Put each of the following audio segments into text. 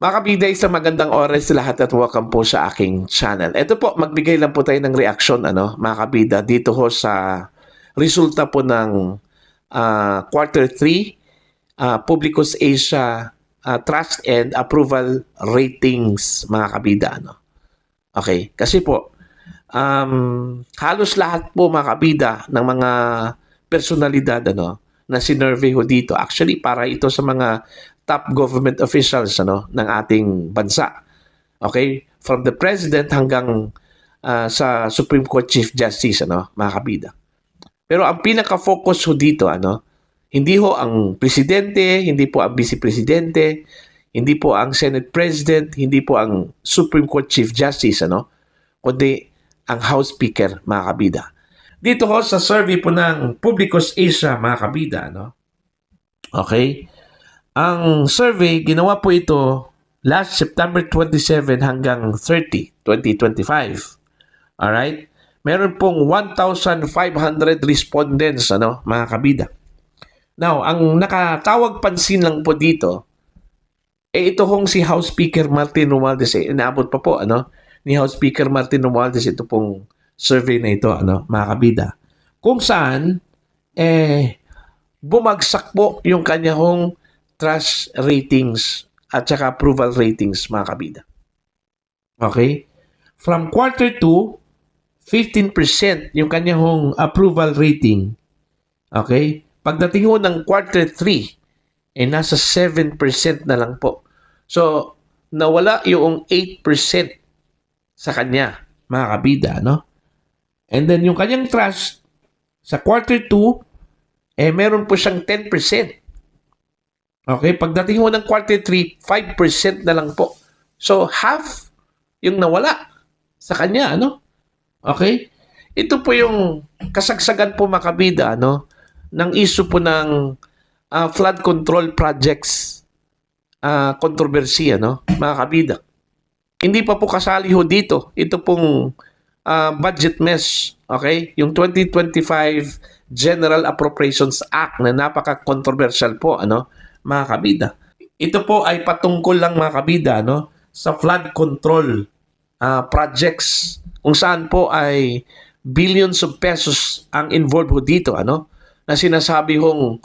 Mga kabida, isang magandang oras sa lahat at welcome po sa aking channel. Ito po, magbigay lang po tayo ng reaksyon, mga kabida, dito ho sa resulta po ng Quarter 3 Publicus Asia Trust and Approval Ratings, mga kabida. Okay, kasi po, halos lahat po, mga kabida, ng mga personalidad na sinurvey ho dito. Actually, para ito sa mga top government officials ng ating bansa. Okay? From the president hanggang sa Supreme Court Chief Justice, mga kabida. Pero ang pinaka-focus ho dito, hindi ho ang presidente, hindi po ang vice presidente, hindi po ang Senate President, hindi po ang Supreme Court Chief Justice, kundi ang House Speaker, mga kabida. Dito ho sa survey po ng Publicus Asia, mga kabida, okay? Ang survey, ginawa po ito last September 27 hanggang 30, 2025. Alright? Meron pong 1,500 respondents, mga kabida. Now, ang nakatawag pansin lang po dito, ito hong si House Speaker Martin Romualdez, inaabot pa po, ni House Speaker Martin Romualdez, ito pong survey na ito, mga kabida. Kung saan, bumagsak po yung kanyang trust ratings at saka approval ratings, mga kabida. Okay? From quarter 2, 15% yung kanyang approval rating. Okay? Pagdating ho ng quarter 3, nasa 7% na lang po. So, nawala yung 8% sa kanya, mga kabida, And then, yung kanyang trust, sa quarter 2, meron po siyang 10%. Okay, pagdating ho ng quarter 3, 5% na lang po. So, half yung nawala sa kanya, Okay? Ito po yung kasagsagan po, mga kabida, ng issue po ng flood control projects kontrobersiya, mga kabida. Hindi pa po kasali ho dito. Ito pong budget mess, okay? Yung 2025 General Appropriations Act na napaka-controversial po, mga kabida. Ito po ay patungkol lang, mga kabida, sa flood control projects kung saan po ay billions of pesos ang involved ho dito, na sinasabi hong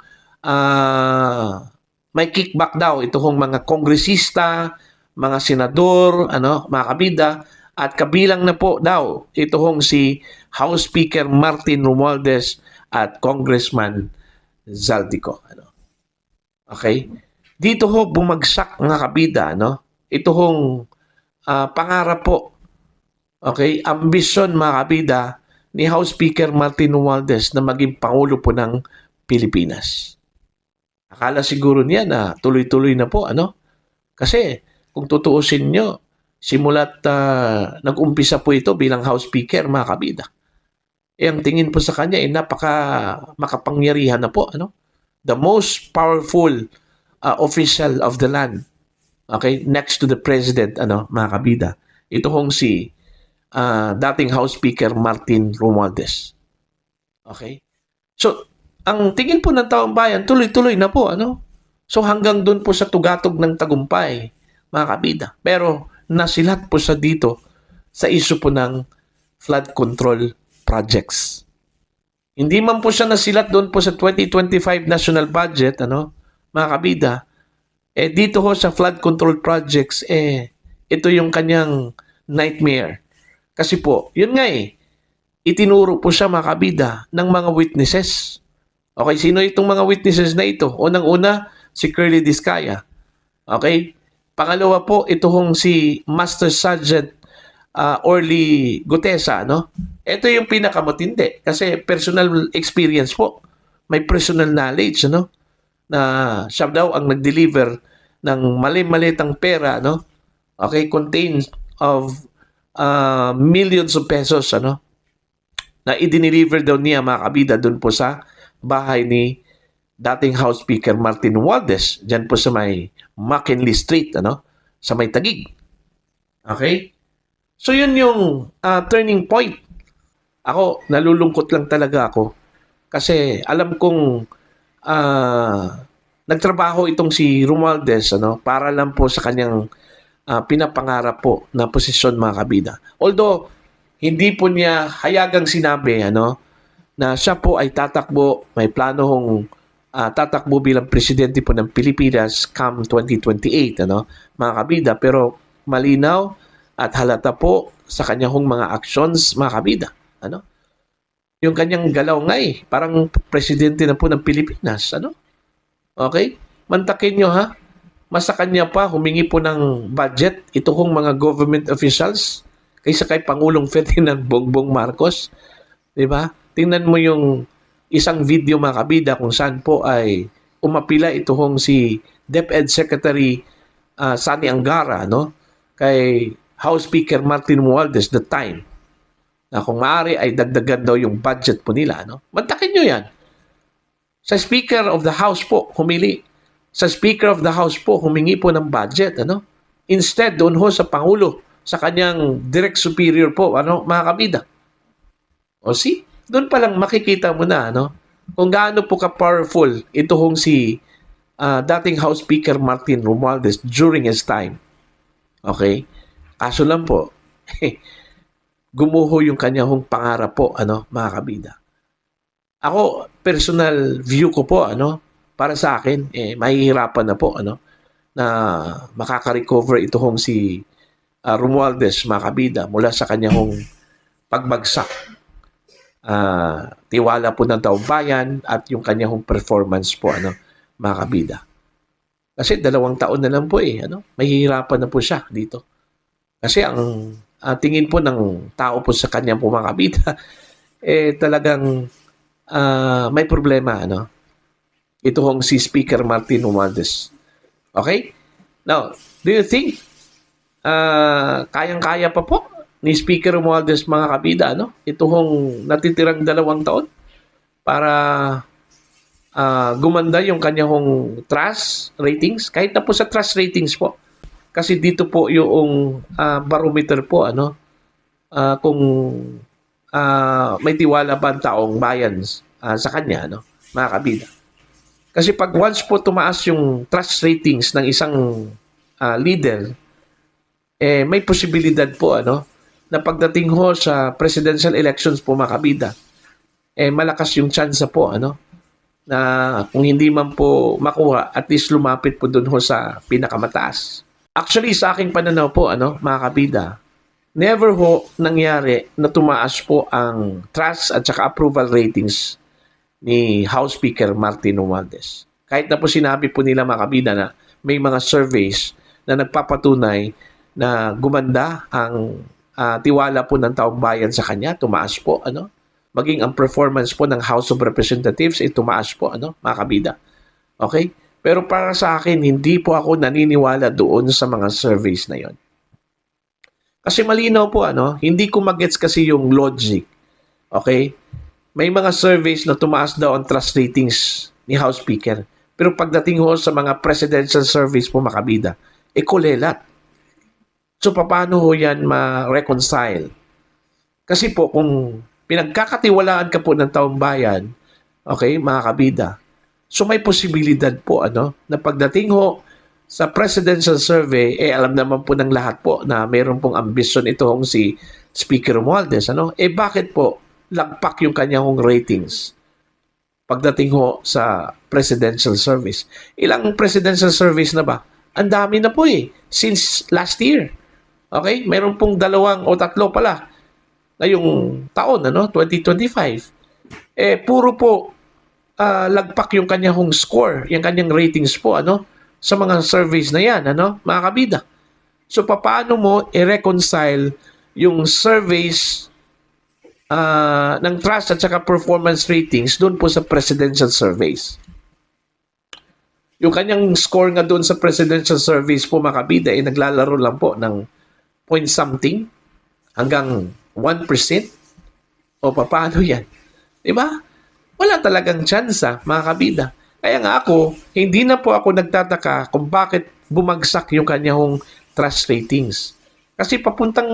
may kickback daw ito hong mga kongresista, mga senador, mga kabida, at kabilang na po daw ito hong si House Speaker Martin Romualdez at Congressman Zaldico, Okay? Dito ho bumagsak, mga kabida, Ito hong pangarap po, okay, ambisyon, mga kabida, ni House Speaker Martin Romualdez na maging Pangulo po ng Pilipinas. Akala siguro niya na tuloy-tuloy na po, Kasi kung tutuusin nyo, simula't nag-umpisa po ito bilang House Speaker, mga kabida. Ang tingin po sa kanya ay napaka makapangyarihan na po, The most powerful official of the land. Okay, next to the president, mga kabida. Ito hong si dating House Speaker Martin Romualdez. Okay? So, ang tingin po ng taong bayan, tuloy-tuloy na po, So, hanggang doon po sa tugatog ng tagumpay, mga kabida. Pero, nasilat po sa dito sa issue po ng flood control projects. Hindi man po siya nasilat doon po sa 2025 national budget, mga kabida, dito ho sa flood control projects, ito yung kanyang nightmare. Kasi po, yun nga itinuro po siya, mga kabida, ng mga witnesses. Okay, sino itong mga witnesses na ito? Unang-una, si Curly Discaya. Okay? Pangalawa po, ito hong si Master Sergeant Orly Gutesa, Ito yung pinakamatindi kasi personal experience po. May personal knowledge, na siya daw ang nag-deliver ng mali-malitang pera, Okay, contains of millions of pesos, na i-deliver daw niya, mga kabida, doon po sa bahay ni dating House Speaker Martin Romualdez, dyan po sa may McKinley Street, sa may Taguig. Okay? So, yun yung turning point. Ako, nalulungkot lang talaga ako kasi alam kong nagtrabaho itong si Romualdez para lang po sa kanyang pinapangarap po na posisyon, mga kabida. Although hindi po niya hayagang sinabi na siya po ay tatakbo, may plano hong tatakbo bilang presidente po ng Pilipinas come 2028, mga kabida. Pero malinaw at halata po sa kanyang mga actions, mga kabida. Yung kanyang galaw nga parang presidente na po ng Pilipinas. Okay? Mantakin nyo ha. Mas sa kanya pa, humingi po ng budget ito kong mga government officials kaysa kay Pangulong Ferdinand Bongbong Marcos. Diba? Tingnan mo yung isang video, mga kabida, kung saan po ay umapila ito kong si DepEd Secretary Sani Angara kay House Speaker Martin Romualdez the time na kung maaari ay dagdagan daw yung budget po nila. Mantakin nyo yan. Sa Speaker of the House po, sa Speaker of the House po, humingi po ng budget. Instead, doon ho sa Pangulo, sa kanyang direct superior po, mga kabida. O see, doon pa lang makikita mo na, kung gaano po ka-powerful ito hong si dating House Speaker Martin Romualdez during his time. Okay? Kaso lang po, gumuho yung kanyang pangarap po, mga kabida. Ako, personal view ko po, para sa akin, mahihirapan na po, na makaka-recover ito hong si Romualdez, mga kabida, mula sa kanyang pagbagsak. Tiwala po ng taong bayan at yung kanyang performance po, mga kabida. Kasi 2 taon na lang po mahihirapan na po siya dito. Kasi ang tingin po ng tao po sa kanya po, mga kabida, talagang may problema, ito hong si Speaker Martin Romualdez. Okay? Now, do you think kayang-kaya pa po ni Speaker Romualdez, mga kabida, ito hong natitirang 2 taon para gumanda yung kanyang trust ratings? Kahit na po sa trust ratings po. Kasi dito po yung barometer po, kung may tiwala ba ang taong bayan sa kanya, mga kabida. Kasi pag once po tumaas yung trust ratings ng isang leader, may posibilidad po na pagdating ho sa presidential elections po, mga kabida, malakas yung chance po na kung hindi man po makuha, at least lumapit po dun ho sa pinakamataas. Actually, sa aking pananaw po, mga kabida, never ho nangyari na tumaas po ang trust at saka approval ratings ni House Speaker Martin Romualdez. Kahit na po sinabi po nila, mga kabida, na may mga surveys na nagpapatunay na gumanda ang tiwala po ng taong bayan sa kanya, tumaas po, maging ang performance po ng House of Representatives ay tumaas po, mga kabida. Okay? Pero para sa akin, hindi po ako naniniwala doon sa mga surveys na yon. Kasi malinaw po, hindi ko magets kasi yung logic. Okay? May mga surveys na tumaas daw ang trust ratings ni House Speaker. Pero pagdating ho sa mga presidential surveys po, mga kabida, kulelat. So, paano ho yan ma-reconcile? Kasi po, kung pinagkakatiwalaan ka po ng taong bayan, okay, mga kabida, so may posibilidad po, na pagdating ho sa presidential survey, alam naman po ng lahat po na mayroon pong ambisyon itong si Speaker Romualdez, bakit po lagpak yung kanyang ratings pagdating ho sa presidential service? Ilang presidential service na ba? Ang dami na po since last year. Okay? Meron pong 2 o 3 pala ngayong taon, 2025. Puro po lagpak yung kanyang score, yung kanyang ratings po, sa mga surveys na yan, mga kabida. So, paano mo i-reconcile yung surveys ng trust at saka performance ratings doon po sa presidential surveys? Yung kanyang score nga doon sa presidential surveys po, mga kabida, naglalaro lang po ng point something hanggang 1%. O paano yan? Diba? Wala talagang chance, mga kabida. Kaya nga ako, hindi na po ako nagtataka kung bakit bumagsak yung kanyang trust ratings. Kasi papuntang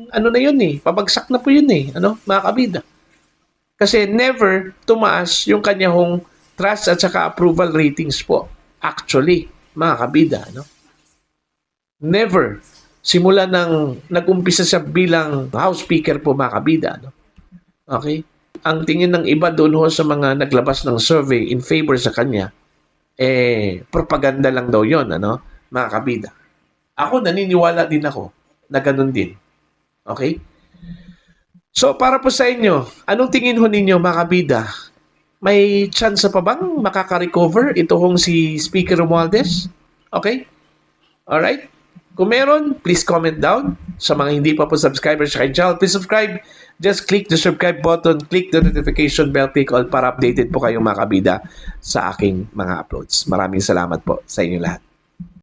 na yun pabagsak na po yun mga kabida. Kasi never tumaas yung kanyang trust at saka approval ratings po. Actually, mga kabida, no? Never. Simula nang nag-umpisa siya bilang House Speaker po, mga kabida, no? Okay? Ang tingin ng iba doon ho sa mga naglabas ng survey in favor sa kanya, propaganda lang daw yon, ano, mga kabida. Ako, naniniwala din ako na ganun din. Okay? So, para po sa inyo, anong tingin ho ninyo, mga kabida? May chance pa bang makaka-recover ito hong si Speaker Romualdez? Okay? Alright? Kung meron, please comment down. Sa mga hindi pa po subscribers sa aking channel, please subscribe. Just click the subscribe button, click the notification bell, click all para updated po kayong mga kabida sa aking mga uploads. Maraming salamat po sa inyo lahat.